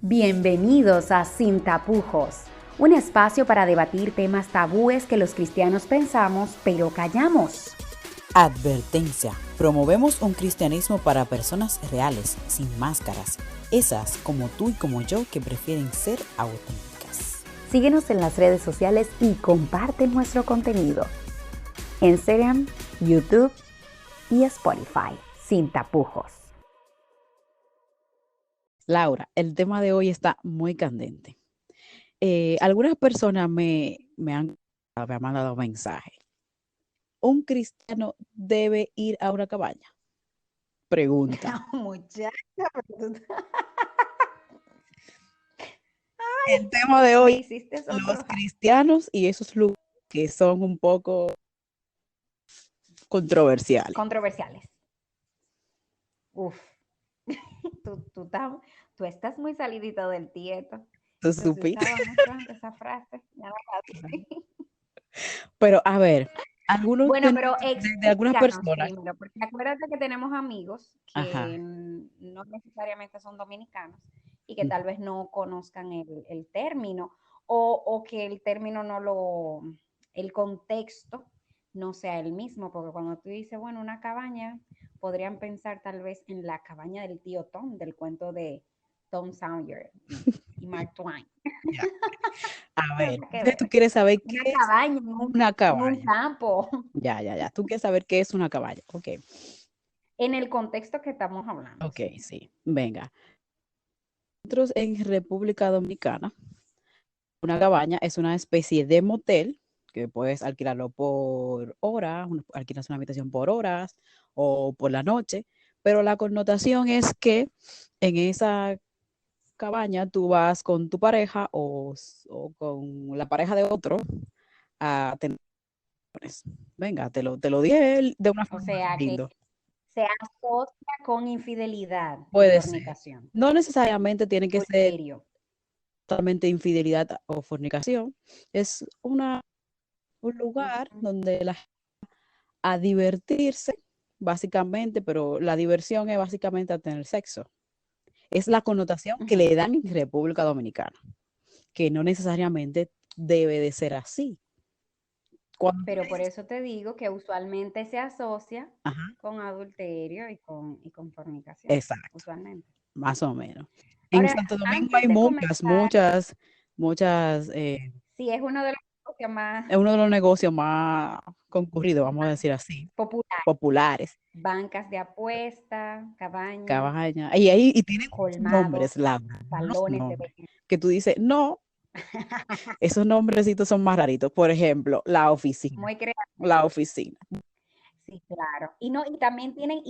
Bienvenidos a Sin Tapujos, un espacio para debatir temas tabúes que los cristianos pensamos pero callamos. Advertencia: promovemos un cristianismo para personas reales, sin máscaras, esas como tú y como yo que prefieren ser auténticas. Síguenos en las redes sociales y comparte nuestro contenido. Instagram, YouTube y Spotify. Sin Tapujos. Laura, el tema de hoy está muy candente. Algunas personas me han mandado mensajes. ¿Un cristiano debe ir a una cabaña? Pregunta. Muchacha, El tema de me hoy, hiciste los sonrojar. cristianos y esos lugares que son un poco controversiales. Controversiales. Uf, tú, tú estás muy salidito del tieto. ¿Tú Eso se supiste? usaba mucho antes esa frase. Ya no la dice. Pero a ver, algunos Bueno, pero de algunas explícanos personas, primero, porque acuérdate que tenemos amigos que ajá, no necesariamente son dominicanos y que tal vez no conozcan el término o que el término no lo, el contexto no sea el mismo, porque cuando tú dices, bueno, una cabaña, podrían pensar tal vez en la cabaña del tío Tom, del cuento de Tom Sawyer y Mark Twain. ya. A ver, Nada que entonces tú ver. quieres saber qué Una es cabaña una en un cabaña. campo. Ya. Tú quieres saber qué es una cabaña. En el contexto que estamos hablando, Ok, sí. sí. Venga. Nosotros en República Dominicana, una cabaña es una especie de motel que puedes alquilarlo por hora, alquilas una habitación por horas o por la noche, pero la connotación es que en esa cabaña tú vas con tu pareja o con la pareja de otro a tener. Venga, te lo dije de una O forma sea, que lindo. se asocia con infidelidad y Puede ser. fornicación, No necesariamente tiene que ser adulterio. totalmente infidelidad o fornicación. Es un lugar Ujú. donde a divertirse, básicamente, pero la diversión es básicamente a tener sexo. Es la connotación que Ujú. le dan en República Dominicana, que no necesariamente debe de ser así. Cuando tú Pero me por dices, eso te digo que usualmente se asocia ajá, con adulterio y con fornicación, exacto, usualmente. más o menos. En Ahora, Santo Domingo antes hay de muchas, comenzar, muchas, muchas, sí es uno de los negocios más, es uno de los negocios más concurridos, vamos a más decir así, populares. populares, Bancas de apuesta, cabañas, cabañas, y tienen unos colmados, nombres, Laura, unos salones de nombres, belleza. que tú dices, no, esos nombrecitos son más raritos. Por ejemplo, Muy la oficina. Sí, claro. Y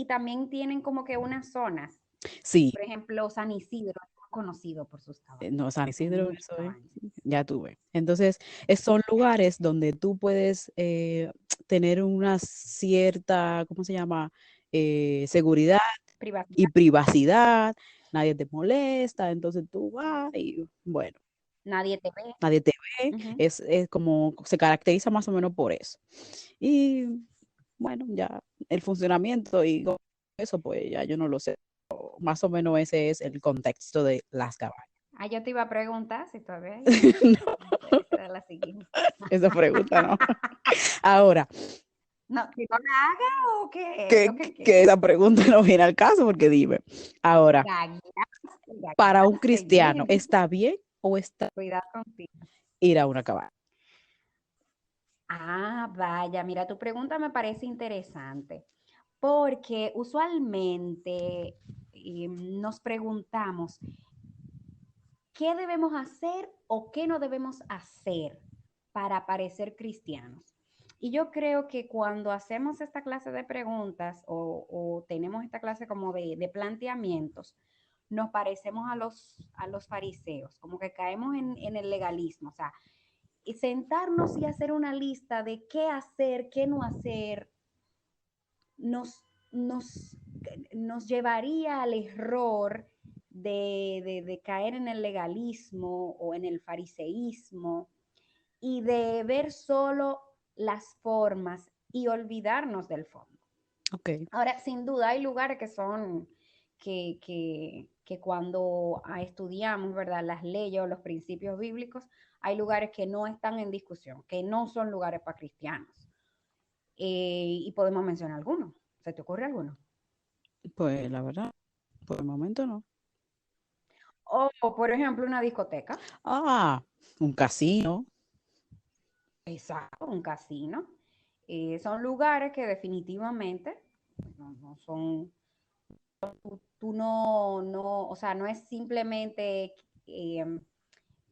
también tienen como que unas zonas. Sí, Por ejemplo, San Isidro es muy conocido por sus cabañas. no, San Hay Isidro, muchas eso es, cabañas. ya tuve. Entonces, son lugares donde tú puedes tener una cierta, ¿cómo se llama? Seguridad y Privacidad. privacidad, nadie te molesta, entonces tú vas y bueno, Nadie te ve. nadie te ve, Ujú. es como, se caracteriza más o menos por eso. Y bueno, ya el funcionamiento y eso, pues ya yo no lo sé. Más o menos ese es el contexto de las cabañas. Ah, yo te iba a preguntar si todavía hay una. No, Esa era la siguiente. esa pregunta no. Ahora, No, que no la haga o que, o que que qué. esa pregunta no viene al caso, porque dime, ahora, para un Gagueaste cristiano, bien. ¿está bien o está Cuidado contigo. ir a una cabaña? Ah, vaya, mira, tu pregunta me parece interesante, porque usualmente nos preguntamos, ¿qué debemos hacer o qué no debemos hacer para parecer cristianos? Y yo creo que cuando hacemos esta clase de preguntas o tenemos esta clase como de planteamientos, nos parecemos a los fariseos, como que caemos en el legalismo, o sea, y sentarnos y hacer una lista de qué hacer, qué no hacer, nos, nos, nos llevaría al error de caer en el legalismo o en el fariseísmo y de ver solo las formas y olvidarnos del fondo. Ok. Ahora, sin duda hay lugares que cuando estudiamos, ¿verdad?, las leyes o los principios bíblicos, hay lugares que no están en discusión, que no son lugares para cristianos. Y podemos mencionar algunos. ¿Se te ocurre alguno? Pues la verdad, por el momento no. O, por ejemplo, una discoteca. Ah, un casino. Exacto, un casino. Son lugares que definitivamente no son, tú no, o sea, no es simplemente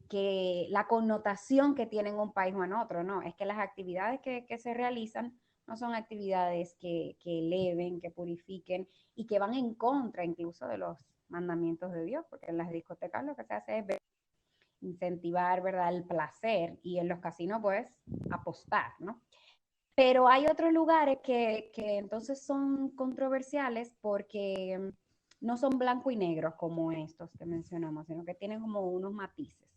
que la connotación que tiene en un país o en otro, no, es que las actividades que se realizan no son actividades que eleven, que purifiquen y que van en contra incluso de los mandamientos de Dios, porque en las discotecas lo que se hace es incentivar, ¿verdad?, el placer y en los casinos, pues, apostar, ¿no? Pero hay otros lugares que entonces son controversiales porque no son blanco y negro como estos que mencionamos, sino que tienen como unos matices.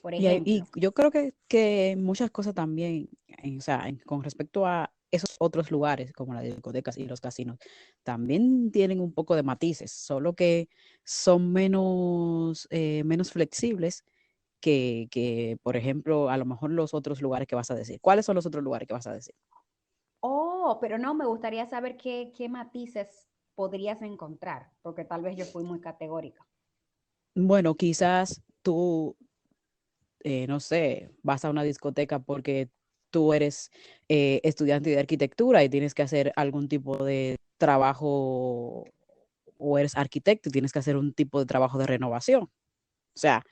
Por Y ejemplo, yo creo que muchas cosas también, o sea, con respecto a esos otros lugares, como las discotecas y los casinos, también tienen un poco de matices, solo que son menos flexibles por ejemplo, a lo mejor los otros lugares que vas a decir. ¿Cuáles son los otros lugares que vas a decir? pero no, me gustaría saber qué matices podrías encontrar, porque tal vez yo fui muy categórica. Bueno, quizás tú no sé, vas a una discoteca porque tú eres estudiante de arquitectura y tienes que hacer algún tipo de trabajo, o eres arquitecto y tienes que hacer un tipo de trabajo de renovación. O sea,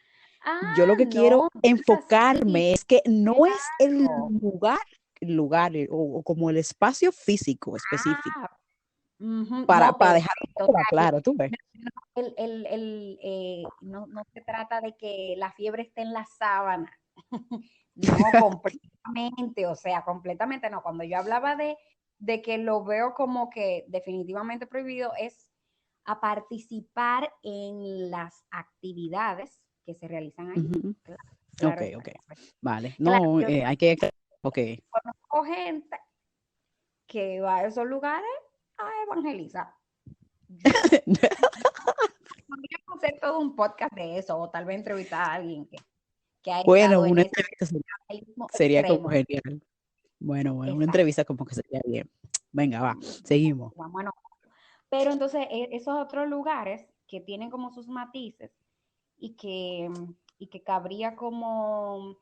yo lo Ah, que quiero no, sí, enfocarme es que no es claro. o como el espacio físico específico, Ah, ujú, para, no, para dejarlo perfecto. O todo sea, claro, tú ves. no se trata de que la fiebre esté en la sábana. No, completamente, o sea, completamente no. Cuando yo hablaba de que lo veo como que definitivamente prohibido, es a participar en las actividades que se realizan allí. Ujú. Claro, Ok, claro está. ok, vale. Claro, No, yo hay que... Ok. conozco gente que va a esos lugares a evangelizar. Podríamos hacer todo un podcast de eso, o tal vez entrevistar a alguien que ha Bueno, estado en una ese entrevista evangelismo sería como extremo. genial. Bueno, una Exacto. entrevista como que sería bien. Venga, va, seguimos. Bueno, pero entonces esos otros lugares que tienen como sus matices y que, y que cabría como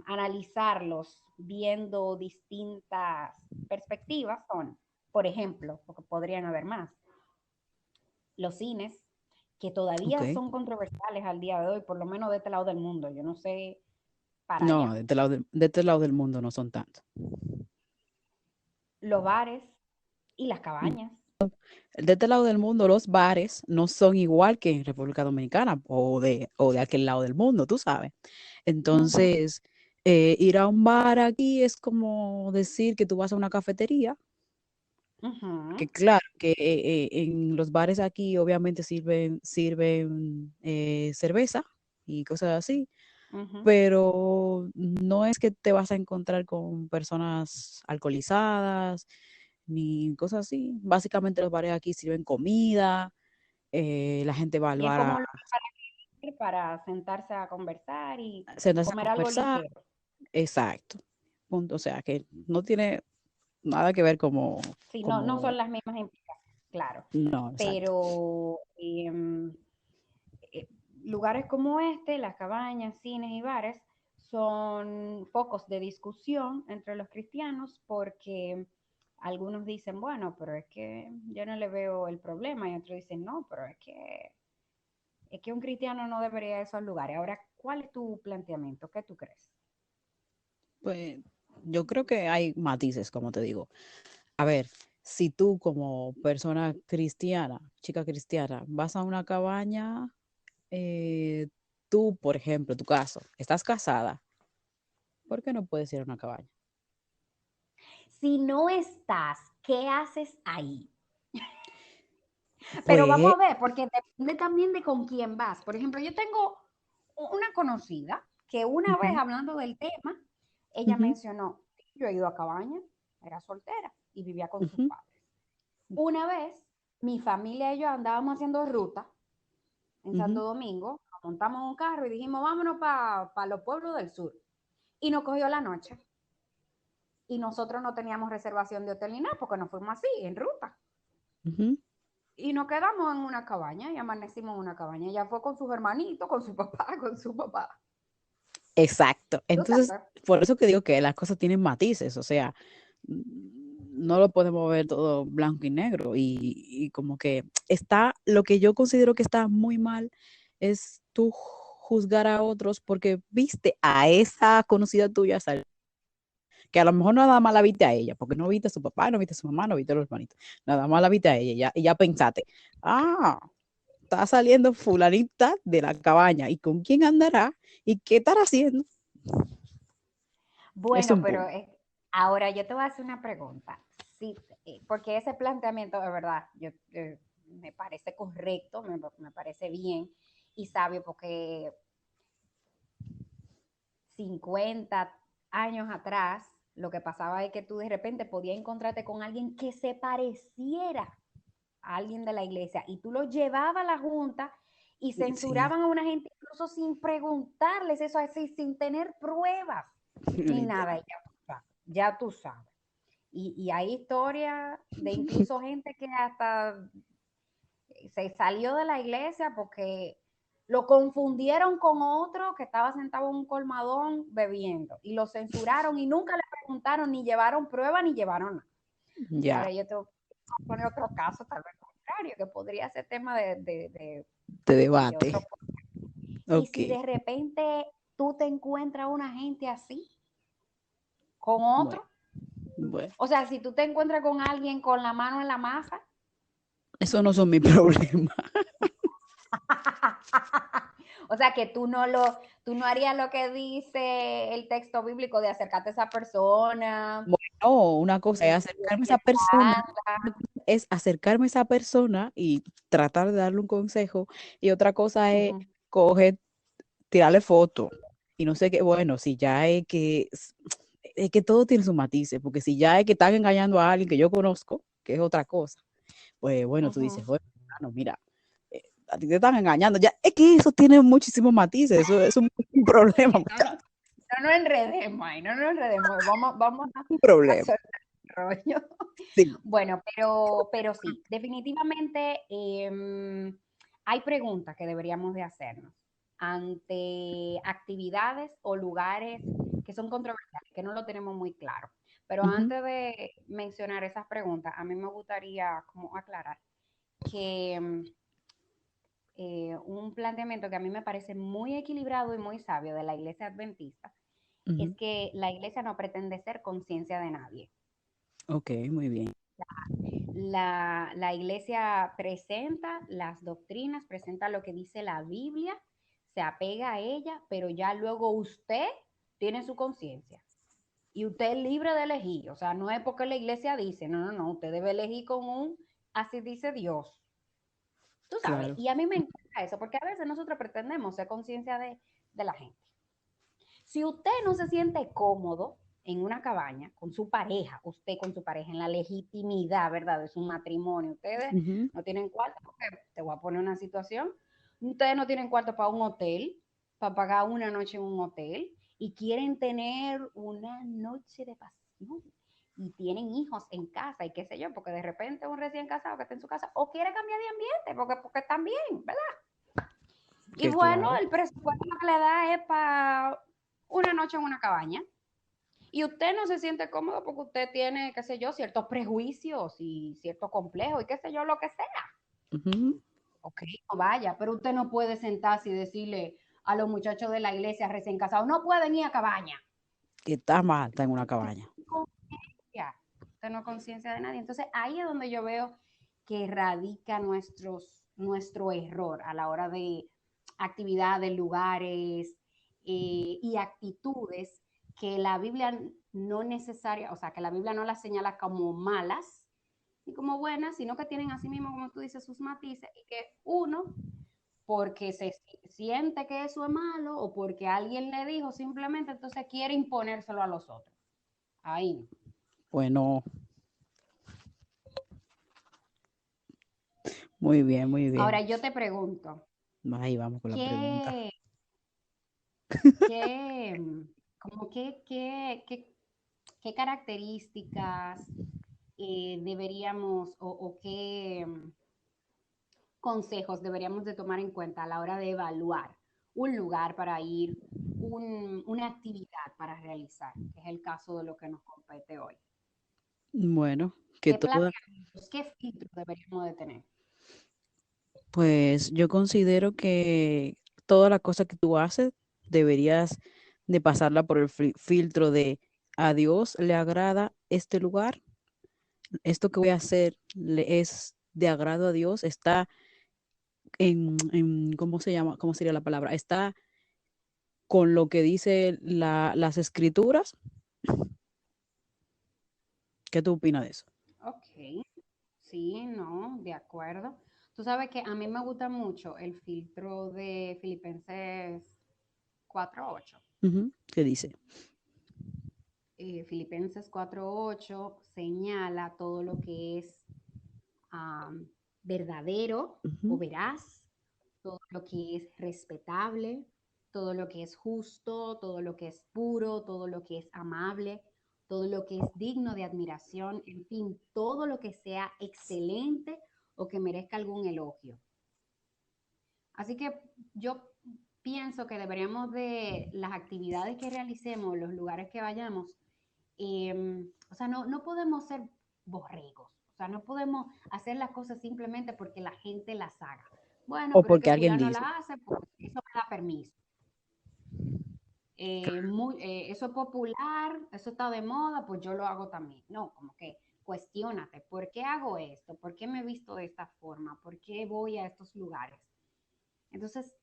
analizarlos viendo distintas perspectivas son, por ejemplo, porque podrían haber más, los cines, que Ok. todavía son controversiales al día de hoy, por lo menos de este lado del mundo. Yo no sé para No, allá. de este lado del mundo no son tantos. Los bares y las cabañas. De este lado del mundo, los bares no son igual que en República Dominicana o de aquel lado del mundo, tú sabes. Ujú, Entonces, ir a un bar aquí es como decir que tú vas a una cafetería, ujú, que claro, que en los bares aquí obviamente sirven cerveza y cosas así, ujú. pero no es que te vas a encontrar con personas alcoholizadas ni cosas así. Básicamente los bares aquí sirven comida, la gente va al Y es bar como a un lugar para sentarse a conversar y sentarse a comer algo conversar. ligero. Exacto. Punto. O sea que no tiene nada que ver Sí, no como, son las mismas implicaciones, claro. no, exacto. Pero eh, lugares como este, las cabañas, cines y bares, son focos de discusión entre los cristianos porque algunos dicen, bueno, pero es que yo no le veo el problema, y otros dicen, no, pero es que un cristiano no debería ir a esos lugares. Ahora, ¿cuál es tu planteamiento? ¿Qué tú crees? Pues yo creo que hay matices, como te digo. A ver, si tú como persona cristiana, chica cristiana, vas a una cabaña, eh, tú, por ejemplo, tu caso, estás casada, ¿por qué no puedes ir a una cabaña? Si no estás, ¿qué haces ahí? Pero vamos Pues, a ver, porque depende también de con quién vas. Por ejemplo, yo tengo una conocida que una vez ujú, hablando del tema, ella ujú, mencionó, yo he ido a cabaña, era soltera y vivía con sus ujú, padres. Una vez mi familia y yo andábamos haciendo ruta en Santo Ujú, Domingo, nos montamos en un carro y dijimos, vámonos para los pueblos del sur. Y nos cogió la noche. Y nosotros no teníamos reservación de hotel ni nada, porque nos fuimos así, en ruta. ujú. Y nos quedamos en una cabaña y amanecimos en una cabaña. Ella fue con sus hermanitos, con su papá, con su papá. Exacto. ¿Tú Entonces, sabes? por eso que digo que las cosas tienen matices, o sea, no lo podemos ver todo blanco y negro. Y como que está, lo que yo considero que está muy mal es tú juzgar a otros porque viste a esa conocida tuya salir, que a lo mejor nada más la viste a ella, porque no viste a su papá, no viste a su mamá, no viste a los hermanitos, nada más la viste a ella y ya pensaste, ah, está saliendo fulanita de la cabaña, ¿y con quién andará? ¿Y qué estará haciendo? Es Bueno, un pero punto. ahora yo te voy a hacer una pregunta. Sí, porque ese planteamiento, de verdad, me parece correcto, me parece bien y sabio, porque 50 años atrás, lo que pasaba es que tú de repente podías encontrarte con alguien que se pareciera a alguien de la iglesia y tú lo llevabas a la junta y Sí, censuraban a una gente incluso sin preguntarles eso así, sin tener pruebas ni nada. literal. Ya tú sabes. Y hay historias de incluso gente que hasta se salió de la iglesia porque lo confundieron con otro que estaba sentado en un colmadón bebiendo y lo censuraron y nunca le preguntaron ni llevaron prueba ni llevaron nada. Ya, Ahora yo te voy a poner otro caso, tal vez contrario, que podría ser tema de de otro. debate. Y Ok, si de repente tú te encuentras una gente así, con bueno, otro, bueno. o sea, si tú te encuentras con alguien con la mano en la masa, Eso no son mis problemas. o sea, que tú no harías lo que dice el texto bíblico de acercarte a esa persona, Bueno, una cosa es acercarme a esa persona, una cosa es acercarme a esa persona y tratar de darle un consejo, y otra cosa es uh-huh, coger, tirarle foto y no sé qué, bueno, si ya es que todo tiene sus matices, porque si ya es que están engañando a alguien que yo conozco, que es otra cosa, pues bueno, tú uh-huh. dices, bueno, no, mira, a ti te están engañando, ya, es que eso tiene muchísimos matices, eso es un problema, No, no, muchacho, no nos enredemos ahí, no nos enredemos, vamos un a problema, soltar el rollo. sí. Bueno, pero sí, definitivamente hay preguntas que deberíamos de hacernos ante actividades o lugares que son controversiales, que no lo tenemos muy claro. Pero Ujú, antes de mencionar esas preguntas, a mí me gustaría como aclarar que un planteamiento que a mí me parece muy equilibrado y muy sabio de la iglesia adventista es ujú. que la iglesia no pretende ser conciencia de nadie. Ok, muy bien. La iglesia presenta las doctrinas, presenta lo que dice la Biblia, se apega a ella, pero ya luego usted tiene su conciencia y usted es libre de elegir. O sea, no es porque la iglesia dice, no, no, no, usted debe elegir con un, así dice Dios. Tú sabes, Claro. y a mí me encanta eso, porque a veces nosotros pretendemos ser conciencia de la gente. Si usted no se siente cómodo en una cabaña con su pareja, usted con su pareja, en la legitimidad, ¿verdad?, de su matrimonio, ustedes Ujú. no tienen cuarto, porque te voy a poner una situación, ustedes no tienen cuarto para un hotel, para pagar una noche en un hotel, y quieren tener una noche de pasión, y tienen hijos en casa, y qué sé yo, porque de repente un recién casado que está en su casa, o quiere cambiar de ambiente, porque están bien, ¿verdad? Y Que bueno, claro. el presupuesto que le da es para una noche en una cabaña. Y usted no se siente cómodo porque usted tiene, qué sé yo, ciertos prejuicios y ciertos complejos y qué sé yo, lo que sea. Ujú. Ok, no vaya, pero usted no puede sentarse y decirle a los muchachos de la iglesia recién casados, no pueden ir a cabaña. Que está mal, está en una cabaña. Ya, usted no es conciencia de nadie. Entonces ahí es donde yo veo que radica nuestro error a la hora de actividades, lugares y actitudes que la Biblia no necesaria, o sea, que la Biblia no las señala como malas ni como buenas, sino que tienen así mismo, como tú dices, sus matices y que uno, porque se siente que eso es malo o porque alguien le dijo simplemente, entonces quiere imponérselo a los otros. Ahí no. Bueno, Muy bien, muy Ahora bien. yo te pregunto, Ahí vamos con la pregunta. ¿qué, qué, como qué características deberíamos o qué consejos deberíamos de tomar en cuenta a la hora de evaluar un lugar para ir, una actividad para realizar, que es el caso de lo que nos compete hoy? Bueno, que ¿Qué toda, planteamientos, qué filtros deberíamos de tener? pues yo considero que toda la cosa que tú haces deberías de pasarla por el filtro de a Dios le agrada este lugar, esto que voy a hacer le es de agrado a Dios, está ¿cómo se llama? ¿Cómo sería la palabra? Está con lo que dice las escrituras. ¿Qué tú opinas de eso? Ok, sí, no, de acuerdo. Tú sabes que a mí me gusta mucho el filtro de Filipenses 4:8. Ujú. ¿Qué dice? Filipenses 4:8 señala todo lo que es um, verdadero o Ujú. veraz, todo lo que es respetable, todo lo que es justo, todo lo que es puro, todo lo que es amable, todo lo que es digno de admiración, en fin, todo lo que sea excelente o que merezca algún elogio. Así que yo pienso que deberíamos de las actividades que realicemos, los lugares que vayamos, o sea, no podemos ser borregos, o sea, no podemos hacer las cosas simplemente porque la gente las haga. Bueno, O pero es porque que alguien fulano dice. la hace, pues eso me da permiso. Eso es popular, eso está de moda, pues yo lo hago también. No, como que cuestiónate, ¿por qué hago esto? ¿Por qué me he visto de esta forma? ¿Por qué voy a estos lugares? Entonces,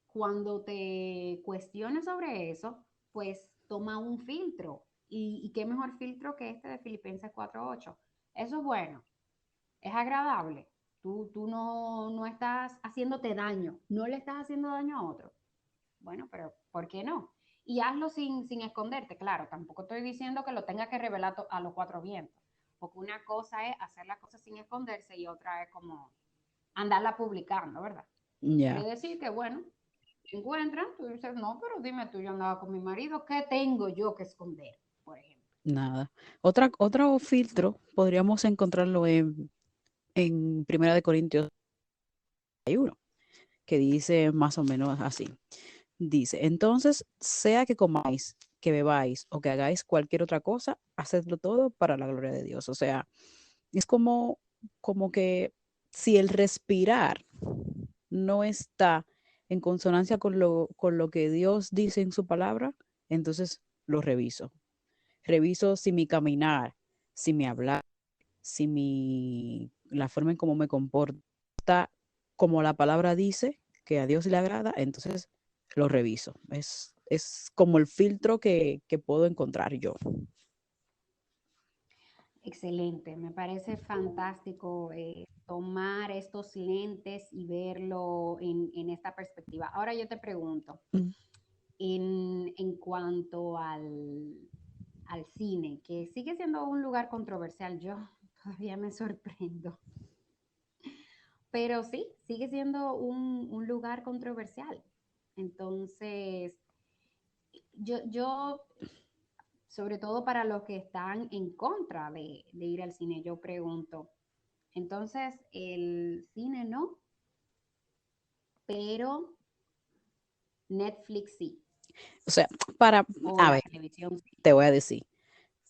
cuando te cuestiones sobre eso, pues toma un filtro. ¿Y qué mejor filtro que este de Filipenses 4:8? Eso es bueno, es agradable. Tú no estás haciéndote daño, no le estás haciendo daño a otro. Bueno, pero ¿por qué no? Y hazlo sin esconderte, claro. Tampoco estoy diciendo que lo tenga que revelar a los cuatro vientos. Porque una cosa es hacer las cosas sin esconderse y otra es como andarla publicando, ¿verdad? Quiere Ya, decir que, bueno, te encuentran, tú dices, no, pero dime tú, yo andaba con mi marido, ¿qué tengo yo que esconder, por ejemplo? nada. Otro filtro podríamos encontrarlo en Primera de Corintios 1, que dice más o menos así. Dice, entonces, sea que comáis, que bebáis o que hagáis cualquier otra cosa, hacedlo todo para la gloria de Dios. O sea, es como que si el respirar no está en consonancia con lo que Dios dice en su palabra, entonces lo reviso. Reviso si mi caminar, si mi hablar, si la forma en cómo me comporto está como la palabra dice, que a Dios le agrada, entonces lo reviso. Es como el filtro que puedo encontrar yo. Excelente, me parece fantástico tomar estos lentes y verlo en esta perspectiva. Ahora yo te pregunto, Mm. en cuanto al cine, que sigue siendo un lugar controversial, yo todavía me sorprendo, pero sí, sigue siendo un lugar controversial. Entonces, yo, sobre todo para los que están en contra de ir al cine, yo pregunto, entonces el cine no, pero Netflix sí, O sea, para, o a la ver, televisión sí. te voy a decir,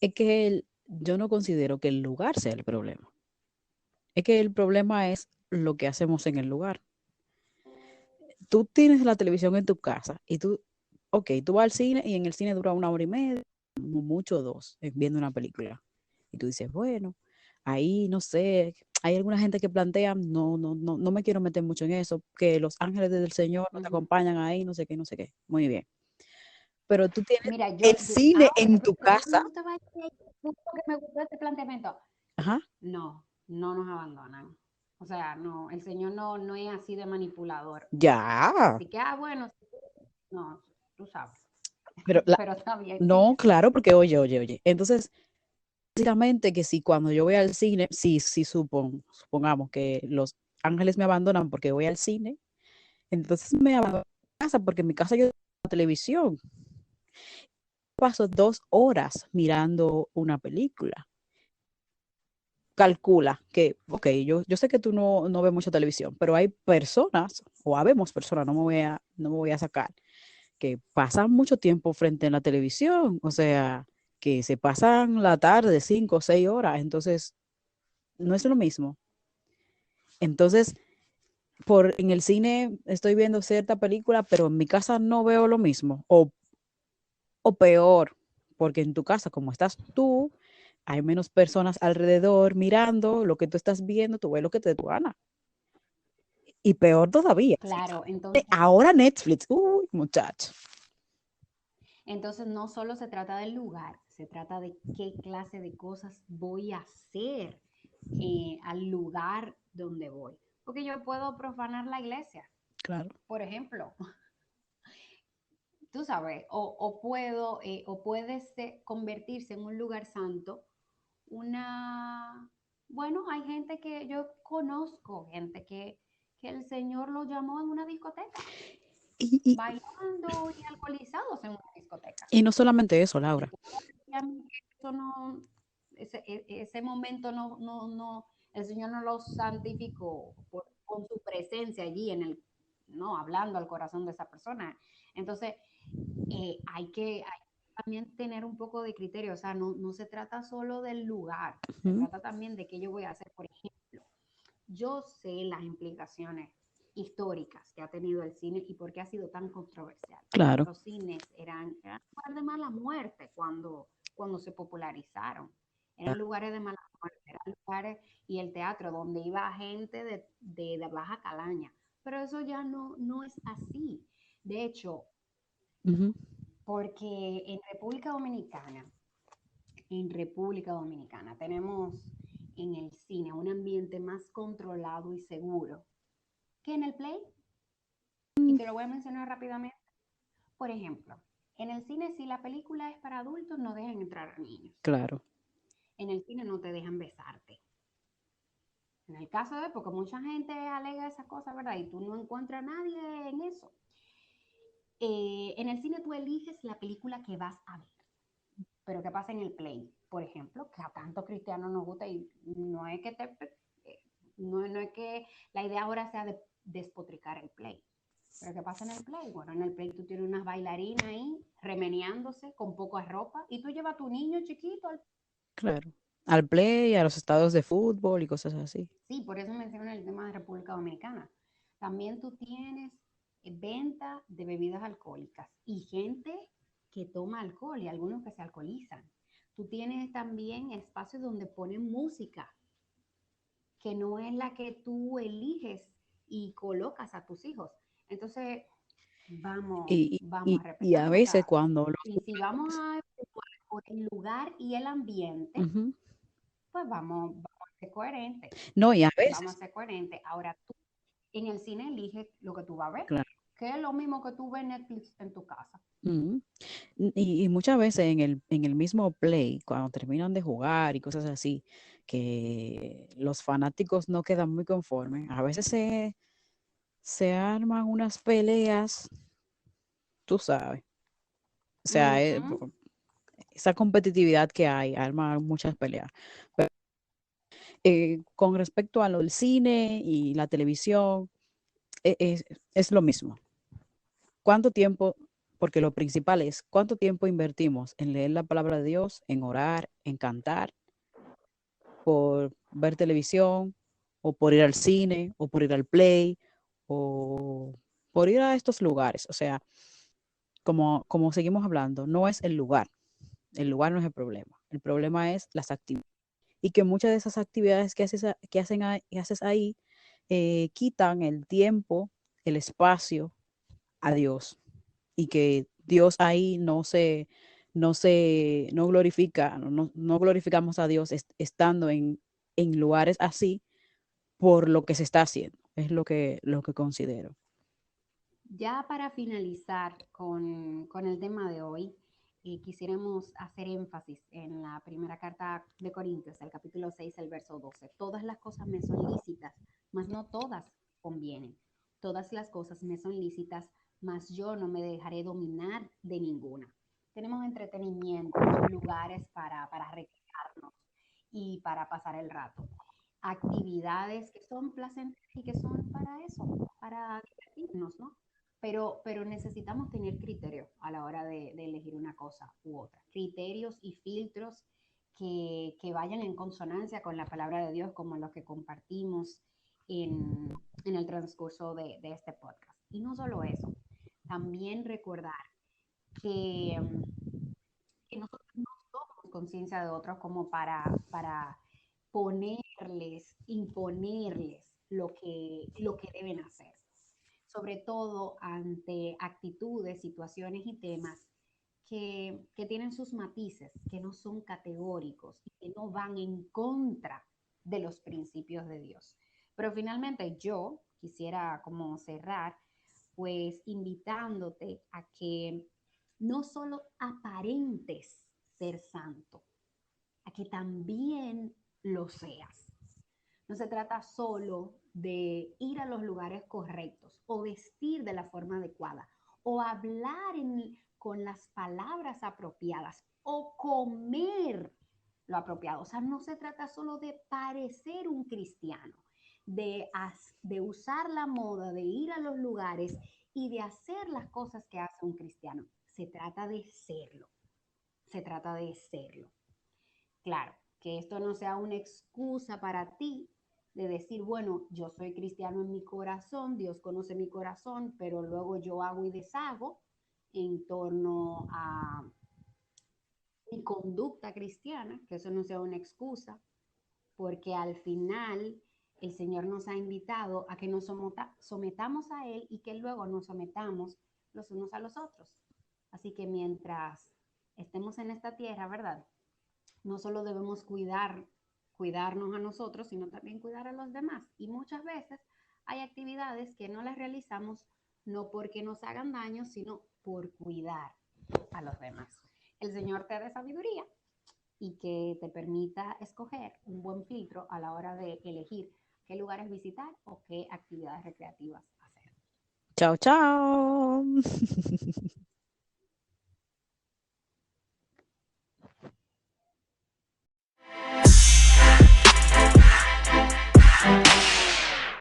es que yo no considero que el lugar sea el problema. Es que el problema es lo que hacemos en el lugar. Tú tienes la televisión en tu casa y ok, tú vas al cine y en el cine dura 1 hora y media, mucho dos, viendo una película. Y tú dices, bueno, ahí no sé, hay alguna gente que plantea, no me quiero meter mucho en eso, que los ángeles del Señor no te Ujú. acompañan ahí, no sé qué, no sé qué. Muy bien. Pero tú tienes Mira, el cine ahora, en tu pero casa. no te vayas a ir, porque me gustó este planteamiento. Ajá, No, no nos abandonan. O sea, no, el Señor no es así de manipulador. ya. Así que, bueno, no, tú sabes. Pero Pero está bien, no, sigue. claro, porque oye. Entonces, básicamente que si cuando yo voy al cine, si supongamos que ángeles me abandonan porque voy al cine, entonces me abandonan en casa porque en mi casa yo tengo televisión. Paso 2 horas mirando una película. Calcula que, ok, yo sé que tú no ves mucha televisión, pero hay personas, o habemos personas, no me voy a sacar, que pasan mucho tiempo frente a la televisión, o sea, que se pasan la tarde 5 o 6 horas, entonces no es lo mismo. Entonces, en el cine estoy viendo cierta película, pero en mi casa no veo lo mismo, o peor, porque en tu casa, como estás tú, hay menos personas alrededor mirando lo que tú estás viendo, tú ves lo que te da tu gana. Y peor todavía, Claro, entonces, ahora Netflix, uy, muchacho. entonces no solo se trata del lugar, se trata de qué clase de cosas voy a hacer al lugar donde voy. Porque yo puedo profanar la iglesia, Claro. por ejemplo, tú sabes, o puede convertirse en un lugar santo, bueno, hay gente que yo conozco, gente que el Señor lo llamó en una discoteca, Y, y, bailando y alcoholizados en una discoteca. y no solamente eso, Y Laura. tú vas a decir a mí que eso no, ese momento el Señor no lo santificó con su presencia allí no, hablando al corazón de esa persona. Entonces, hay que también tener un poco de criterio, o sea, no se trata solo del lugar, se Ujú. trata también de qué yo voy a hacer. Por ejemplo, yo sé las implicaciones históricas que ha tenido el cine y por qué ha sido tan controversial. Claro. Los cines eran lugares de mala muerte cuando se popularizaron. Eran lugares de mala muerte, eran lugares y el teatro donde iba gente de baja calaña. Pero eso ya no es así. De hecho, Ujú. porque en República Dominicana tenemos en el cine un ambiente más controlado y seguro que en el Play. Y te lo voy a mencionar rápidamente. Por ejemplo, en el cine, si la película es para adultos, no dejan entrar a niños. Claro. En el cine no te dejan besarte. En el caso de, porque mucha gente alega esa cosa, ¿verdad? Y tú no encuentras a nadie en eso. En el cine tú eliges la película que vas a ver. Pero ¿qué pasa en el Play? Por ejemplo, que a tantos cristianos nos gusta y no es que no es que la idea ahora sea de despotricar el Play. Pero ¿qué pasa en el Play? Bueno, en el Play tú tienes unas bailarinas ahí remeneándose con poca ropa y tú llevas a tu niño chiquito. Claro. Al play, a los estados de fútbol y cosas así. Sí, por eso menciono el tema de República Dominicana. También tú tienes venta de bebidas alcohólicas y gente que toma alcohol y algunos que se alcoholizan. Tú tienes también espacios donde ponen música que no es la que tú eliges y colocas a tus hijos. Entonces, vamos, vamos a Y a respetar, o veces sea, cuando si vamos a evaluar por el lugar y el ambiente, Ujú. pues vamos a ser coherentes, No, y a vamos a veces, ser coherentes. Ahora tú en el cine eliges lo que tú vas a ver, claro. que es lo mismo que tú ves Netflix en tu casa. Ujú. Y muchas veces en el mismo play, cuando terminan de jugar y cosas así, que los fanáticos no quedan muy conformes, a veces se arman unas peleas, tú sabes. O sea, Ujú. esa competitividad que hay, arma muchas peleas. Pero, con respecto a lo del cine y la televisión, es lo mismo. ¿Cuánto tiempo? Porque lo principal es cuánto tiempo invertimos en leer la palabra de Dios, en orar, en cantar, por ver televisión, o por ir al cine, o por ir al play, o por ir a estos lugares. O sea, como seguimos hablando, no es el lugar no es el problema es las actividades. Y que muchas de esas actividades que haces ahí quitan el tiempo, el espacio a Dios, y que Dios ahí no glorifica, no glorificamos a Dios estando en lugares así por lo que se está haciendo, es lo que considero. Ya para finalizar con el tema de hoy, quisiéramos hacer énfasis en la primera carta de Corintios, el capítulo 6, el verso 12. Todas las cosas me son lícitas, mas no todas convienen. Todas las cosas me son lícitas, mas yo no me dejaré dominar de ninguna. Tenemos entretenimiento, lugares para recrearnos y para pasar el rato. Actividades que son placenteras y que son para eso, para divertirnos, ¿no? Pero necesitamos tener criterio a la hora de elegir una cosa u otra. Criterios y filtros que vayan en consonancia con la palabra de Dios, como los que compartimos en el transcurso de este podcast. Y no solo eso, también recordar que, que nosotros no somos conciencia de otros como para ponerles, imponerles lo que deben hacer, sobre todo ante actitudes, situaciones y temas que tienen sus matices, que no son categóricos y que no van en contra de los principios de Dios. Pero finalmente yo quisiera como cerrar pues invitándote a que no solo aparentes ser santo, a que también lo seas. No se trata solo de ir a los lugares correctos o vestir de la forma adecuada o hablar con las palabras apropiadas o comer lo apropiado. O sea, no se trata solo de parecer un cristiano, de usar la moda, de ir a los lugares y de hacer las cosas que hace un cristiano. Se trata de serlo. Se trata de serlo. Claro, que esto no sea una excusa para ti de decir, bueno, yo soy cristiano en mi corazón, Dios conoce mi corazón, pero luego yo hago y deshago en torno a mi conducta cristiana, que eso no sea una excusa, porque al final el Señor nos ha invitado a que nos sometamos a Él y que luego nos sometamos los unos a los otros. Así que mientras estemos en esta tierra, ¿verdad? No solo debemos cuidarnos a nosotros, sino también cuidar a los demás. Y muchas veces hay actividades que no las realizamos no porque nos hagan daño, sino por cuidar a los demás. El Señor te dé sabiduría y que te permita escoger un buen filtro a la hora de elegir qué lugares visitar o qué actividades recreativas hacer. Chao, chao.